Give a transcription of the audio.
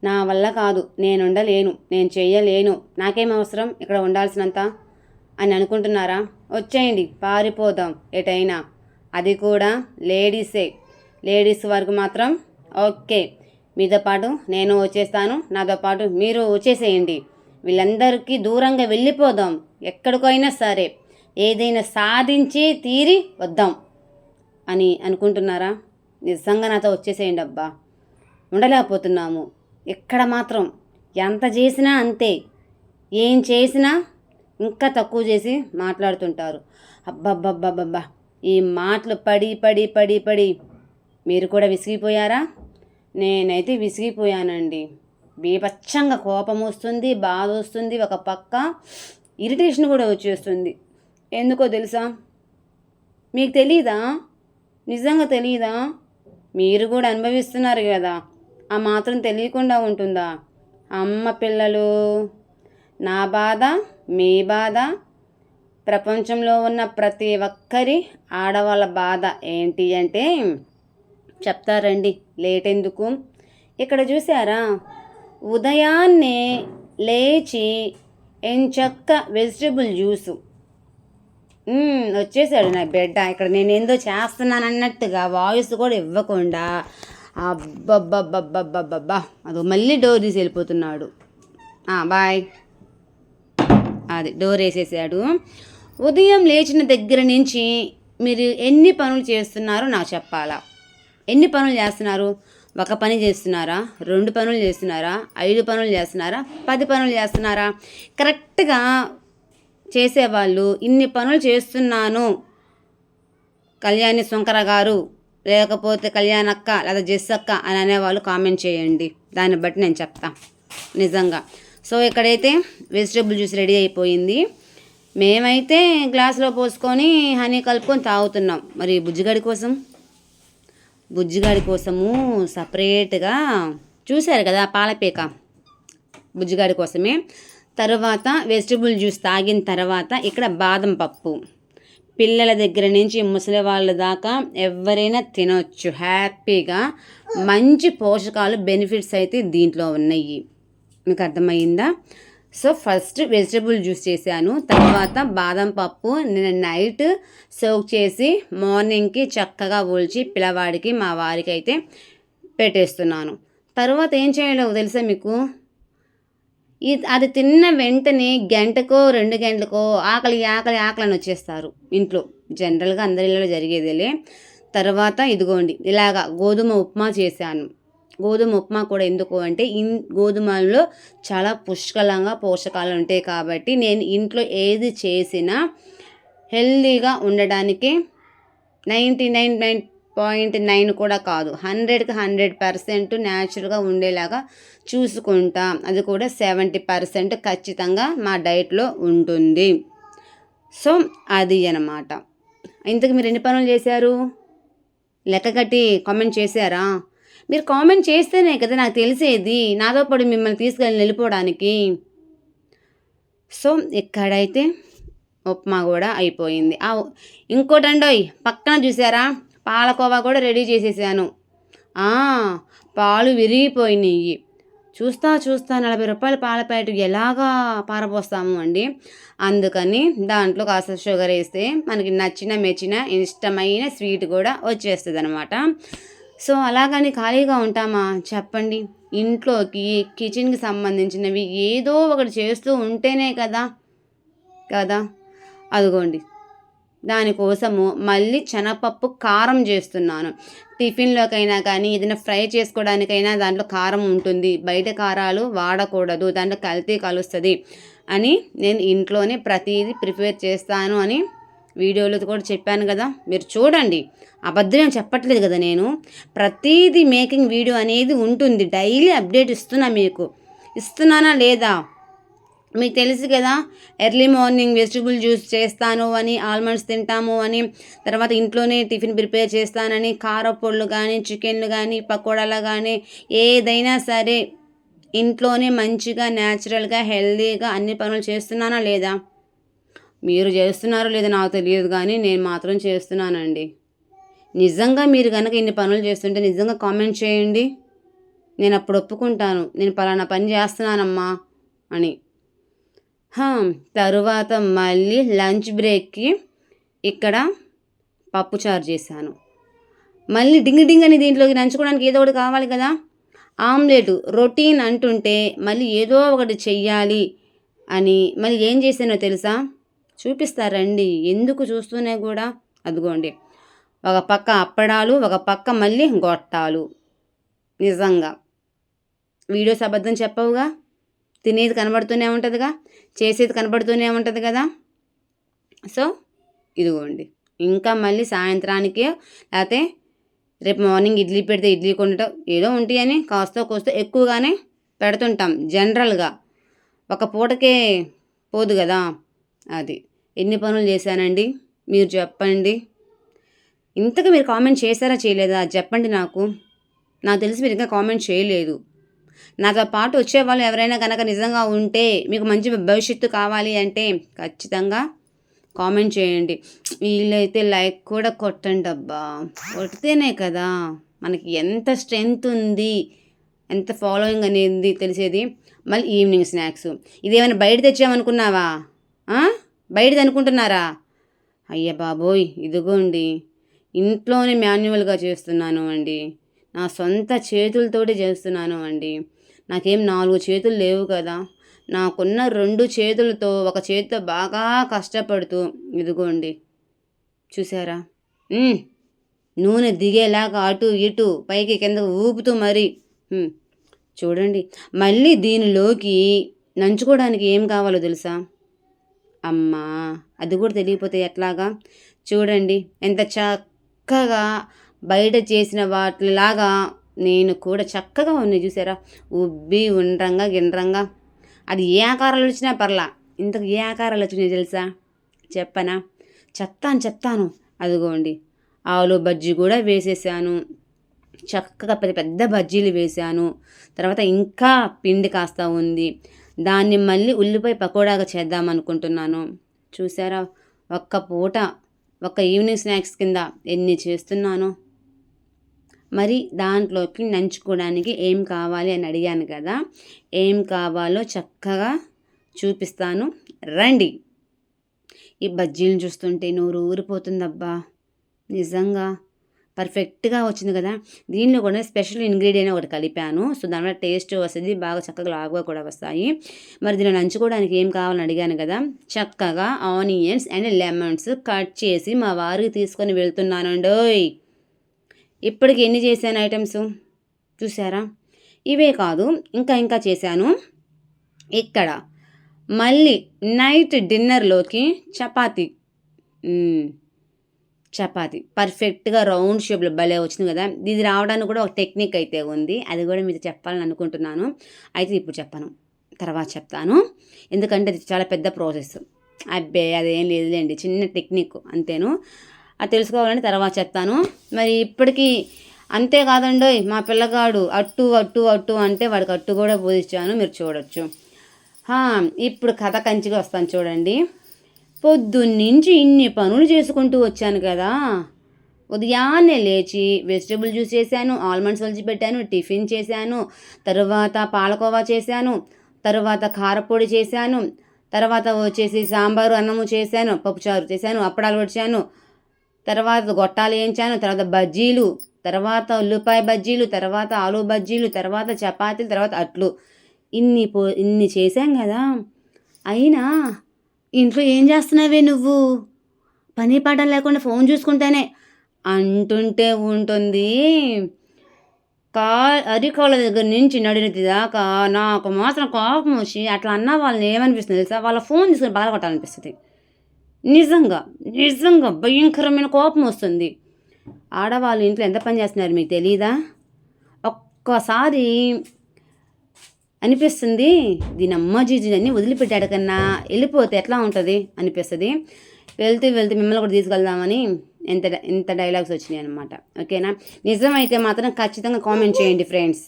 నా వల్ల కాదు, నేను ఉండలేను, నేను చెయ్యలేను, నాకేం అవసరం ఇక్కడ ఉండాల్సినంత అని అనుకుంటున్నారా? వచ్చేయండి, పారిపోదాం ఎటైనా. అది కూడా లేడీసే. లేడీస్ వరకు మాత్రం ఓకే. మీతో పాటు నేను వచ్చేస్తాను, నాతో పాటు మీరు వచ్చేసేయండి. వీళ్ళందరికీ దూరంగా వెళ్ళిపోదాం, ఎక్కడికైనా సరే ఏదైనా సాధించి తీరి వద్దాం అని అనుకుంటున్నారా? నిజంగా నాతో వచ్చేసేయండి అబ్బా. ఉండలేకపోతున్నాము. ఎక్కడ మాత్రం ఎంత చేసినా అంతే, ఏం చేసినా ఇంకా తక్కువ చేసి మాట్లాడుతుంటారు. అబ్బబ్బబ్బబ్బబ్బా, ఈ మాటలు పడి పడి పడి పడి మీరు కూడా విసిగిపోయారా? నేనైతే విసిగిపోయానండి. బీభత్సంగా కోపం వస్తుంది, బాధ వస్తుంది, ఒక పక్క ఇరిటేషన్ కూడా వచ్చేస్తుంది. ఎందుకో తెలుసా? మీకు తెలీదా? నిజంగా తెలీదా? మీరు కూడా అనుభవిస్తున్నారు కదా, ఆ మాత్రం తెలియకుండా ఉంటుందా? అమ్మ పిల్లలు, నా బాధ మీ బాధ, ప్రపంచంలో ఉన్న ప్రతి ఒక్కరి ఆడవాళ్ళ బాధ ఏంటి అంటే చెప్తారండి, లేట్ ఎందుకు. ఇక్కడ చూసారా, ఉదయాన్నే లేచి ఎంచక్క వెజిటబుల్ జ్యూసు వచ్చేసాడు నా బిడ్డ. ఇక్కడ నేను ఏందో చేస్తున్నాను అన్నట్టుగా వాయిస్ కూడా ఇవ్వకుండా అబ్బబ్బబ్బబ్బబ్బబ్బబ్బా, అది మళ్ళీ డోర్ తీసి వెళ్ళిపోతున్నాడు. బాయ్. అది డోర్ వేసేసాడు. ఉదయం లేచిన దగ్గర నుంచి మీరు ఎన్ని పనులు చేస్తున్నారో నాకు చెప్పాలా? ఎన్ని పనులు చేస్తున్నారు? ఒక పని చేస్తున్నారా? 2 పనులు చేస్తున్నారా? 5 పనులు చేస్తున్నారా? 10 పనులు చేస్తున్నారా? కరెక్ట్గా చేసేవాళ్ళు ఇన్ని పనులు చేస్తున్నాను కళ్యాణి శంకర గారు, లేకపోతే కళ్యాణక్క లేదా జెస్సక్క అని అనేవాళ్ళు కామెంట్ చేయండి. దాన్ని బట్టి నేను చెప్తా నిజంగా. సో ఇక్కడైతే వెజిటబుల్ జ్యూస్ రెడీ అయిపోయింది. మేమైతే గ్లాసులో పోసుకొని హనీ కలుపుకొని తాగుతున్నాం. మరి బుజ్జిగాడి కోసము సపరేట్గా చూశారు కదా పాలపేక, బుజ్జిగాడి కోసమే. తర్వాత వెజిటబుల్ జ్యూస్ తాగిన తర్వాత ఇక్కడ బాదం పప్పు. పిల్లల దగ్గర నుంచి ముసలి వాళ్ళ దాకా ఎవరైనా తినొచ్చు హ్యాపీగా. మంచి పోషకాలు బెనిఫిట్స్ అయితే దీంట్లో ఉన్నాయి. మీకు అర్థమైందా? సో ఫస్ట్ వెజిటబుల్ జ్యూస్ చేశాను, తర్వాత బాదం పప్పు నేను నైట్ సోక్ చేసి మార్నింగ్కి చక్కగా ఒలిచి పిల్లవాడికి మా వారికి అయితే పెట్టేస్తున్నాను. తర్వాత ఏం చేయాలో తెలుసా మీకు? అది తిన్న వెంటనే గంటకో 2 గంటలకో ఆకలి అని వచ్చేస్తారు ఇంట్లో. జనరల్గా అందరిలో జరిగేదేలే. తర్వాత ఇదిగోండి ఇలాగా గోధుమ ఉప్మా చేశాను. గోధుమ ఉప్మా కూడా ఎందుకు అంటే గోధుమల్లో చాలా పుష్కలంగా పోషకాలు ఉంటాయి కాబట్టి నేను ఇంట్లో ఏది చేసినా హెల్తీగా ఉండడానికి 99.9 కూడా కాదు, 100కి 100% న్యాచురల్గా ఉండేలాగా చూసుకుంటా. అది కూడా 70% ఖచ్చితంగా మా డైట్లో ఉంటుంది. సో అది అన్నమాట. ఇంతకు మీరు ఎన్ని పనులు చేశారు? లెక్క కట్టి కామెంట్ చేశారా? మీరు కామెంట్ చేస్తేనే కదా నాకు తెలిసేది, నాతో పాటు మిమ్మల్ని తీసుకెళ్ళి వెళ్ళిపోవడానికి. సో ఇక్కడైతే ఉప్మా కూడా అయిపోయింది. ఇంకోటండోయ్, పక్కన చూసారా పాలకోవా కూడా రెడీ చేసేసాను. పాలు విరిగిపోయినాయి. చూస్తా 40 రూపాయల పాల ప్యాకెట్ ఎలాగా పారపోస్తాము అండి. అందుకని దాంట్లో కాస్త షుగర్ వేస్తే మనకి నచ్చిన మెచ్చిన ఇష్టమైన స్వీట్ కూడా వచ్చేస్తుంది అనమాట. సో అలాగని ఖాళీగా ఉంటామా చెప్పండి? ఇంట్లోకి కిచెన్కి సంబంధించినవి ఏదో ఒకటి చేస్తూ ఉంటేనే కదా. అదిగోండి దానికోసము మళ్ళీ శనగపప్పు కారం చేస్తున్నాను. టిఫిన్లోకైనా కానీ ఏదైనా ఫ్రై చేసుకోవడానికైనా దాంట్లో కారం ఉంటుంది, బయట కారాలు వాడకూడదు, దాంట్లో కల్తీ కలుస్తుంది అని నేను ఇంట్లోనే ప్రతిదీ ప్రిపేర్ చేస్తాను అని వీడియోలో కూడా చెప్పాను కదా, మీరు చూడండి. అబద్ధం చెప్పట్లేదు కదా, నేను ప్రతిదీ మేకింగ్ వీడియో అనేది ఉంటుంది. డైలీ అప్డేట్ ఇస్తున్నానా లేదా మీకు తెలుసు కదా. ఎర్లీ మార్నింగ్ వెజిటబుల్ జ్యూస్ చేస్తాను అని, ఆల్మండ్స్ తింటాము అని, తర్వాత ఇంట్లోనే టిఫిన్ ప్రిపేర్ చేస్తానని, కారపొళ్ళు కానీ చికెన్లు కానీ పకోడాలు కానీ ఏదైనా సరే ఇంట్లోనే మంచిగా న్యాచురల్గా హెల్తీగా అన్ని పనులు చేస్తున్నానా లేదా? మీరు చేస్తున్నారో లేదో నాకు తెలియదు కానీ నేను మాత్రం చేస్తున్నానండి. నిజంగా మీరు కనుక ఇన్ని పనులు చేస్తుంటే నిజంగా కామెంట్ చేయండి. నేను అప్పుడు ఒప్పుకుంటాను, నేను పలానా పని చేస్తున్నానమ్మా అని. తరువాత మళ్ళీ లంచ్ బ్రేక్కి ఇక్కడ పప్పుచారు చేశాను. మళ్ళీ డింగ్ డింగ్ అని దీంట్లోకి నంచుకోవడానికి ఏదో ఒకటి కావాలి కదా. ఆమ్లెట్ రొటీన్ అంటుంటే మళ్ళీ ఏదో ఒకటి చెయ్యాలి అని మళ్ళీ ఏం చేశానో తెలుసా? చూపిస్తారండి, ఎందుకు చూస్తూనే కూడా. అదిగోండి, ఒక పక్క అప్పడాలు, ఒక పక్క మళ్ళీ గొట్టాలు. నిజంగా వీడియోస్ అబద్ధం చెప్పవుగా, తినేది కనబడుతూనే ఉంటుందిగా, చేసేది కనబడుతూనే ఉంటుంది కదా. సో ఇదిగోండి, ఇంకా మళ్ళీ సాయంత్రానికి లేకపోతే రేపు మార్నింగ్ ఇడ్లీ పెడితే ఇడ్లీ కొనటం ఏదో ఉంటాయని కాస్త కోస్త ఎక్కువగానే పెడుతుంటాం జనరల్గా. ఒక పూటకే పోదు కదా అది. ఎన్ని పనులు చేశానండి మీరు చెప్పండి. ఇంతకు మీరు కామెంట్ చేశారా చేయలేదా చెప్పండి నాకు. నాకు తెలిసి మీరు ఇంకా కామెంట్ చేయలేదు. నాతో పాటు వచ్చేవాళ్ళు ఎవరైనా కనుక నిజంగా ఉంటే, మీకు మంచి భవిష్యత్తు కావాలి అంటే ఖచ్చితంగా కామెంట్ చేయండి. వీలైతే లైక్ కూడా కొట్టండి అబ్బా. కొడితేనే కదా మనకి ఎంత స్ట్రెంగ్త్ ఉంది, ఎంత ఫాలోయింగ్ అనేది తెలిసేది. మళ్ళీ ఈవినింగ్ స్నాక్స్ ఇదేమైనా బయట తెచ్చామనుకున్నావా? బయటది అనుకుంటున్నారా? అయ్య బాబోయ్, ఇదిగోండి ఇంట్లోనే మాన్యువల్గా చేస్తున్నాను అండి. నా సొంత చేతులతోటి చేస్తున్నాను అండి. నాకేం 4 చేతులు లేవు కదా. నాకున్న 2 చేతులతో, ఒక చేతితో బాగా కష్టపడుతూ ఇదిగోండి చూసారా, నూనె దిగేలాగా అటు ఇటు పైకి కింద ఊపుతూ మరి చూడండి. మళ్ళీ దీనిలోకి నంచుకోవడానికి ఏం కావాలో తెలుసా? అమ్మా, అది కూడా తెలియకపోతే ఎట్లాగా. చూడండి ఎంత చక్కగా బయట చేసిన వాటిలాగా నేను కూడా చక్కగా ఉన్నాయి చూసారా, ఉబ్బి ఉండ్రంగా గిండ్రంగా. అది ఏ ఆకారాలు వచ్చినా పర్లా. ఇంతకు ఏ ఆకారాలు వచ్చినాయి తెలుసా? చెప్పనా? చెప్తాను. అదిగోండి, ఆలు బజ్జీ కూడా వేసేసాను. చక్కగా పెద్ద పెద్ద బజ్జీలు వేసాను. తర్వాత ఇంకా పిండి కాస్త ఉంది, దాన్ని మళ్ళీ ఉల్లిపాయ పకోడాగా చేద్దాం అనుకుంటున్నాను. చూసారా, ఒక్క పూట ఒక ఈవినింగ్ స్నాక్స్ కింద ఎన్ని చేస్తున్నాను. మరి దాంట్లోకి నంచుకోవడానికి ఏం కావాలి అని అడిగాను కదా, ఏం కావాలో చక్కగా చూపిస్తాను రండి. ఈ బజ్జీలను చూస్తుంటే నోరు ఊరిపోతుందబ్బా. నిజంగా పర్ఫెక్ట్గా వచ్చింది కదా. దీనిలో కూడా స్పెషల్ ఇంగ్రీడియంట్ ఒకటి కలిపాను. సో దానివల్ల టేస్ట్ వస్తుంది, బాగా చక్కగా లావుగా కూడా వస్తాయి. మరి దీన్ని నంచుకోవడానికి ఏం కావాలని అడిగాను కదా, చక్కగా ఆనియన్స్ అండ్ లెమన్స్ కట్ చేసి మా వారికి తీసుకొని వెళ్తున్నానండోయ్. ఇప్పటికి ఎన్ని చేశాను ఐటమ్స్ చూసారా? ఇవే కాదు, ఇంకా చేశాను. ఇక్కడ మళ్ళీ నైట్ డిన్నర్లోకి చపాతీ పర్ఫెక్ట్గా రౌండ్ షేప్లో భలే వచ్చింది కదా. ఇది రావడానికి కూడా ఒక టెక్నిక్ అయితే ఉంది, అది కూడా మీరు చెప్పాలని అనుకుంటున్నాను. అయితే ఇప్పుడు చెప్పను, తర్వాత చెప్తాను, ఎందుకంటే అది చాలా పెద్ద ప్రాసెస్. అబ్బే అదేం లేదులేండి, చిన్న టెక్నిక్ అంతేను. అది తెలుసుకోవాలని తర్వాత చెప్తాను. మరి ఇప్పటికీ అంతేకాదండో, మా పిల్లగాడు అట్టు అంటే వాడికి అట్టు కూడా పోదిచ్చాను, మీరు చూడొచ్చు. ఇప్పుడు కథ కంచిగా వస్తాను చూడండి. పొద్దున్నుంచి ఇన్ని పనులు చేసుకుంటూ వచ్చాను కదా. ఉదయాన్నే లేచి వెజిటబుల్ జ్యూస్ చేశాను, ఆల్మండ్స్ ఒలిచిపెట్టాను, టిఫిన్ చేశాను, తర్వాత పాలకోవా చేశాను, తర్వాత కారపొడి చేశాను, తర్వాత వచ్చేసి సాంబారు అన్నము చేశాను, పప్పుచారు చేశాను, అప్పడాలు వచ్చాను, తర్వాత గొట్టాలు వేయించాను, తర్వాత బజ్జీలు, తర్వాత ఉల్లిపాయ బజ్జీలు, తర్వాత ఆలు బజ్జీలు, తర్వాత చపాతీలు, తర్వాత అట్లు. ఇన్ని చేశాం కదా. అయినా ఇంట్లో ఏం చేస్తున్నావే నువ్వు, పని పాట లేకుండా ఫోన్ చూసుకుంటేనే అంటుంటే ఉంటుంది. అరికాళ్ళ దగ్గర నుంచి నడినది దాకా నాకు మాత్రం కోపం వచ్చి అట్లా అన్న వాళ్ళని ఏమనిపిస్తుంది తెలుసా, వాళ్ళ ఫోన్ తీసుకుని బాధ కొట్టాలనిపిస్తుంది. నిజంగా భయంకరమైన కోపం వస్తుంది. ఆడవాళ్ళు ఇంట్లో ఎంత పని చేస్తున్నారు మీకు తెలీదా? ఒక్కసారి అనిపిస్తుంది, దీని అమ్మ జీజీని వదిలిపెట్టాడు కన్నా వెళ్ళిపోతే ఎట్లా ఉంటుంది అనిపిస్తుంది. వెళ్తూ మిమ్మల్ని కూడా తీసుకెళ్దామని ఇంత డైలాగ్స్ వచ్చినాయి అనమాట. ఓకేనా? నిజమైతే మాత్రం ఖచ్చితంగా కామెంట్ చేయండి ఫ్రెండ్స్.